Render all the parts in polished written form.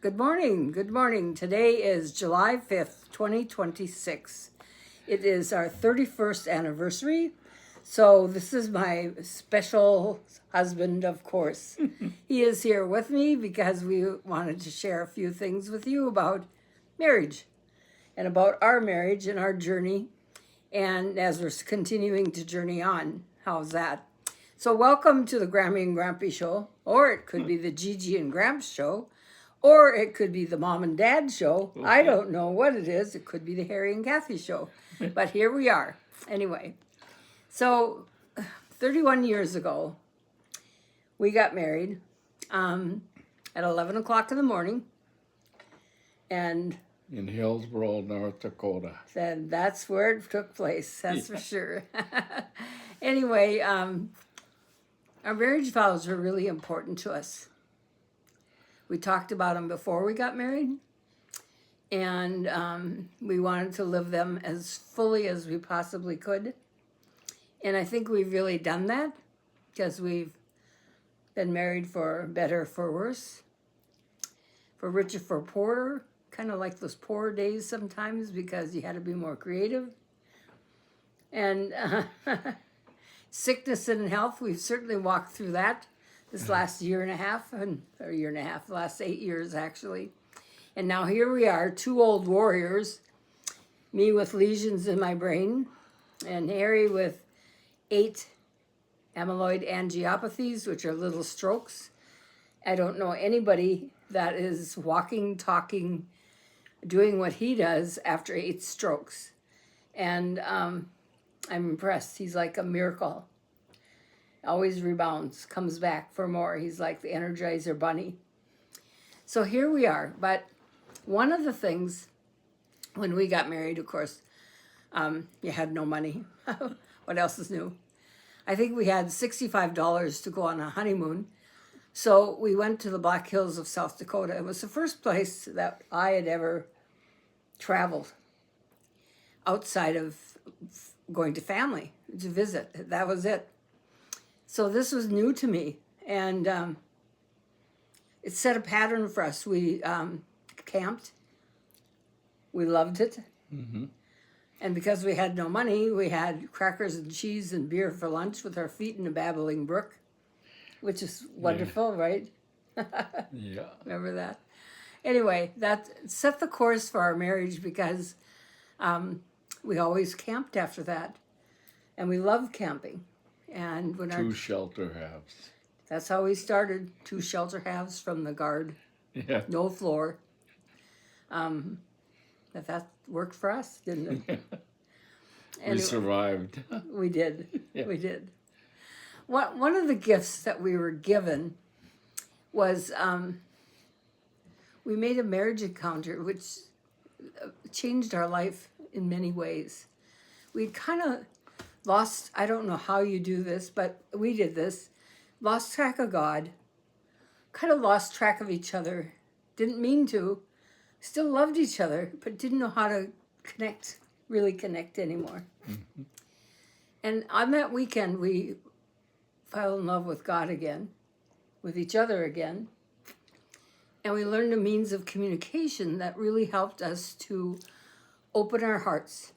Good morning. Good morning. Today is July 5th, 2026. It is our 31st anniversary. So, this is my special husband, of course. He is here with me because we wanted to share a few things with you about marriage and about our marriage and our journey. And as we're continuing to journey on, how's that? So, welcome to the Grammy and Grampy Show, or it could be the Gigi and Gramps Show. Or it could be the Mom and Dad Show. I don't know what it is. It could be the Harry and Kathy Show. But here we are. Anyway, so 31 years ago, we got married at 11 o'clock in the morning. And in Hillsboro, North Dakota. then that's where it took place. That's for sure. Anyway, our marriage vows were really important to us. We talked about them before we got married, and we wanted to live them as fully as we possibly could. And I think we've really done that because we've been married for better, for worse, for richer, for poorer, kind of like those poor days sometimes because you had to be more creative. And sickness and health, we've certainly walked through that. This last year and a half, the last 8 years actually. And now here we are, two old warriors, me with lesions in my brain, and Harry with 8 amyloid angiopathies, which are little strokes. I don't know anybody that is walking, talking, doing what he does after 8 strokes. And I'm impressed. He's like a miracle. Always rebounds, comes back for more. He's like the Energizer Bunny. So here we are. But one of the things, when we got married, of course, you had no money. What else is new? I think we had $65 to go on a honeymoon. So we went to the Black Hills of South Dakota. It was the first place that I had ever traveled outside of going to family to visit. That was it. So this was new to me, and it set a pattern for us. We camped. We loved it. Mm-hmm. And because we had no money, we had crackers and cheese and beer for lunch with our feet in a babbling brook, which is wonderful, right? Yeah. Remember that? Anyway, that set the course for our marriage because we always camped after that, and we loved camping. And when 2 shelter halves. That's how we started. 2 shelter halves from the guard. Yeah. No floor. But that worked for us, didn't it? We survived. We did. Yeah. We did. One of the gifts that we were given was we made a marriage encounter, which changed our life in many ways. We kind of lost, I don't know how you do this, but we did this, lost track of God, kind of lost track of each other, didn't mean to, still loved each other, but didn't know how to really connect anymore. Mm-hmm. And on that weekend, we fell in love with God again, with each other again, and we learned a means of communication that really helped us to open our hearts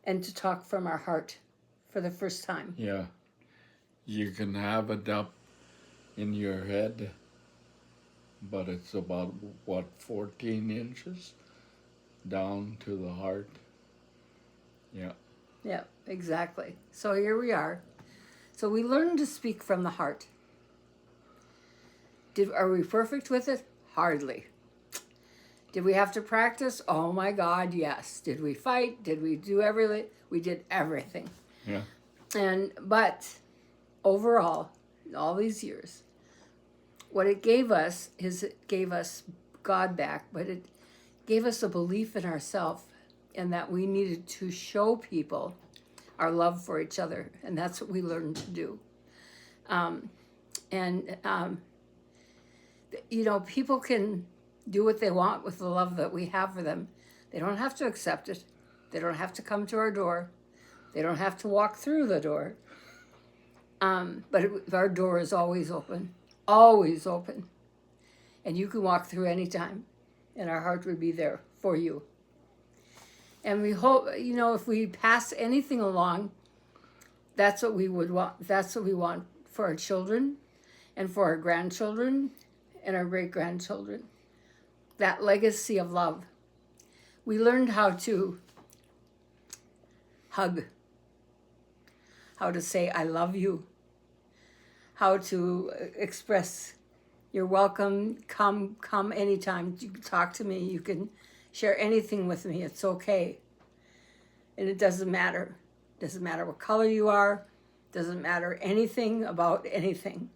and to talk from our heart for the first time. Yeah. You can have it up in your head, but it's about, 14 inches down to the heart? Yeah. Yeah, exactly. So here we are. So we learned to speak from the heart. Are we perfect with it? Hardly. Did we have to practice? Oh my God, yes. Did we fight? Did we do everything? We did everything. Yeah. But overall, all these years, what it gave us is it gave us God back, but it gave us a belief in ourselves and that we needed to show people our love for each other. And that's what we learned to do. People can do what they want with the love that we have for them. They don't have to accept it. They don't have to come to our door. They don't have to walk through the door. But our door is always open. And And you can walk through any time, and our heart would be there for you. And we hope, if we pass anything along, that's what we would want. That's what we want for our children and for our grandchildren and our great-grandchildren. That legacy of love. We learned how to hug, how to say, I love you, how to express, you're welcome, come anytime. You can talk to me, you can share anything with me, it's okay. And it doesn't matter. It doesn't matter what color you are, it doesn't matter anything about anything.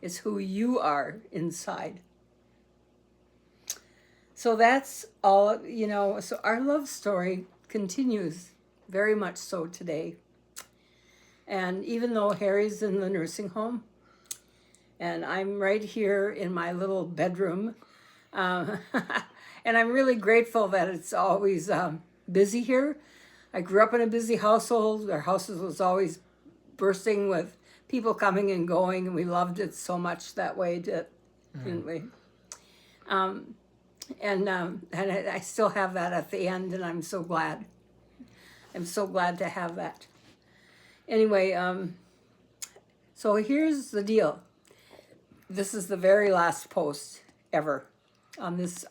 It's who you are inside. So that's all, so our love story continues very much so today. And even though Harry's in the nursing home, and I'm right here in my little bedroom, and I'm really grateful that it's always busy here. I grew up in a busy household. Our house was always bursting with people coming and going, and we loved it so much that way, didn't we? And I still have that at the end, and I'm so glad. I'm so glad to have that. Anyway, so here's the deal. This is the very last post ever on this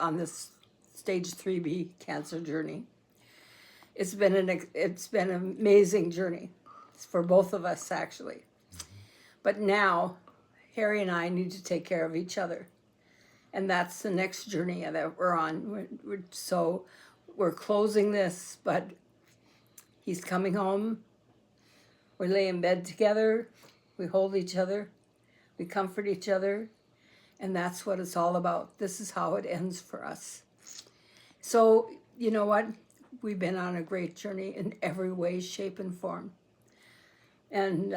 stage 3B cancer journey. It's been an amazing journey for both of us, actually. But now, Harry and I need to take care of each other. And that's the next journey that we're on. So we're closing this, but he's coming home. We lay in bed together. We hold each other. We comfort each other. And that's what it's all about. This is how it ends for us. So, you know what? We've been on a great journey in every way, shape, and form. And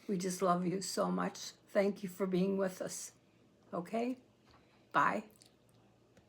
we just love you so much. Thank you for being with us. Okay? Bye.